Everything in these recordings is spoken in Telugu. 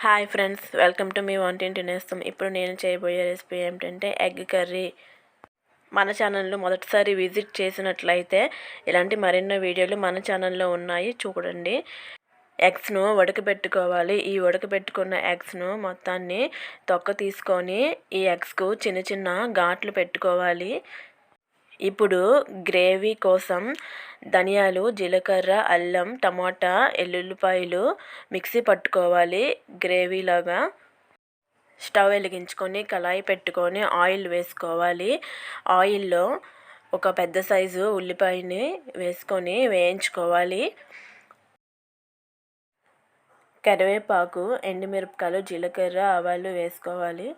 Hi friends, welcome to me వంటింటి నేస్తం. ఇప్పుడు నేను చేయబోయే రెసిపీ ఏమిటంటే ఎగ్ కర్రీ. మన ఛానల్ను మొదటిసారి విజిట్ చేసినట్లయితే ఇలాంటి మరెన్నో వీడియోలు మన ఛానల్లో ఉన్నాయి, చూడండి. ఎగ్స్ను ఉడకబెట్టుకోవాలి. ఈ ఉడకబెట్టుకున్న ఎగ్స్ను మొత్తాన్ని తొక్క తీసుకొని ఈ ఎగ్స్కు చిన్న చిన్న ఘాట్లు పెట్టుకోవాలి. ఇప్పుడు గ్రేవీ కోసం ధనియాలు, జీలకర్ర, అల్లం, టమాటా, ఎల్లుల్లిపాయలు మిక్సీ పట్టుకోవాలి గ్రేవీలాగా. స్టవ్ వెలిగించుకొని కళాయి పెట్టుకొని ఆయిల్ వేసుకోవాలి. ఆయిల్లో ఒక పెద్ద సైజు ఉల్లిపాయని వేసుకొని వేయించుకోవాలి. కరివేపాకు, ఎండుమిరపకాయలు, జీలకర్ర, ఆవాలు వేసుకోవాలి.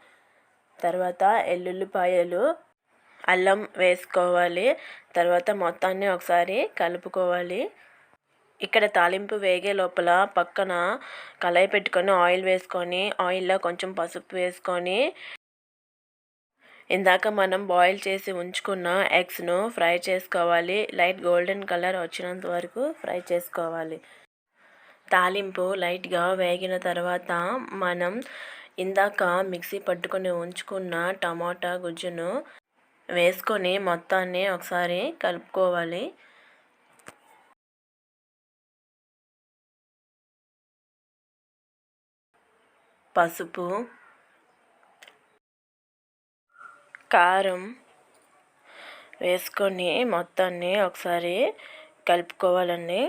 తర్వాత ఎల్లుల్లిపాయలు, అల్లం వేసుకోవాలి. తర్వాత మొత్తాన్ని ఒకసారి కలుపుకోవాలి. ఇక్కడ తాలింపు వేగే లోపల పక్కన కళాయి పెట్టుకొని ఆయిల్ వేసుకొని ఆయిల్లో కొంచెం పసుపు వేసుకొని ఇందాక మనం బాయిల్ చేసి ఉంచుకున్న ఎగ్స్ను ఫ్రై చేసుకోవాలి. లైట్ గోల్డెన్ కలర్ వచ్చినంత వరకు ఫ్రై చేసుకోవాలి. తాలింపు లైట్గా వేగిన తర్వాత మనం ఇందాక మిక్సీ పట్టుకొని ఉంచుకున్న టమాటా గుజ్జును వేసుకొని మొత్తాన్ని ఒకసారి కలుపుకోవాలి. పసుపు, కారం వేసుకొని మొత్తాన్ని ఒకసారి కలుపుకోవాలండి.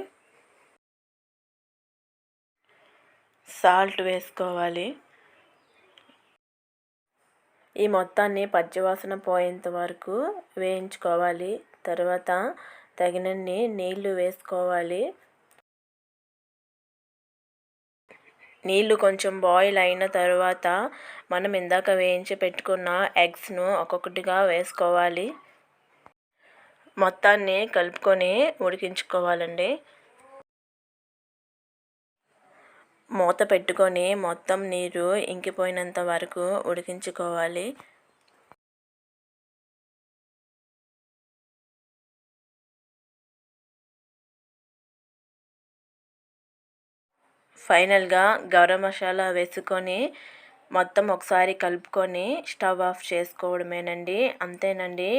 సాల్ట్ వేసుకోవాలి. ఈ మొత్తాన్ని పచ్చివాసన పోయేంత వరకు వేయించుకోవాలి. తర్వాత తగినన్ని నీళ్లు వేసుకోవాలి. నీళ్లు కొంచెం బాయిల్ అయిన తర్వాత మనం ఇందాక వేయించి పెట్టుకున్న ఎగ్స్ను ఒక్కొక్కటిగా వేసుకోవాలి. మొత్తాన్ని కలుపుకొని ఉడికించుకోవాలండి. మూత పెట్టుకొని మొత్తం నీరు ఇంకిపోయినంత వరకు ఉడికించుకోవాలి. ఫైనల్గా గరం మసాలా వేసుకొని మొత్తం ఒకసారి కలుపుకొని స్టవ్ ఆఫ్ చేసుకోవడమేనండి. అంతేనండి,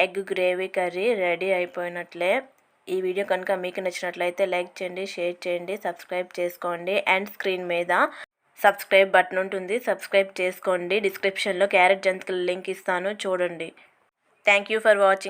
ఎగ్ గ్రేవీ కర్రీ రెడీ అయిపోయినట్లే. ఈ వీడియో కనుక మీకు నచ్చినట్లయితే లైక్ చేయండి, షేర్ చేయండి, సబ్స్క్రైబ్ చేసుకోండి. అండ్ స్క్రీన్ మీద సబ్స్క్రైబ్ బటన్ ఉంటుంది, సబ్స్క్రైబ్ చేసుకోండి. డిస్క్రిప్షన్లో క్యారెట్ జంతికల లింక్ ఇస్తాను, చూడండి. Thank you for watching.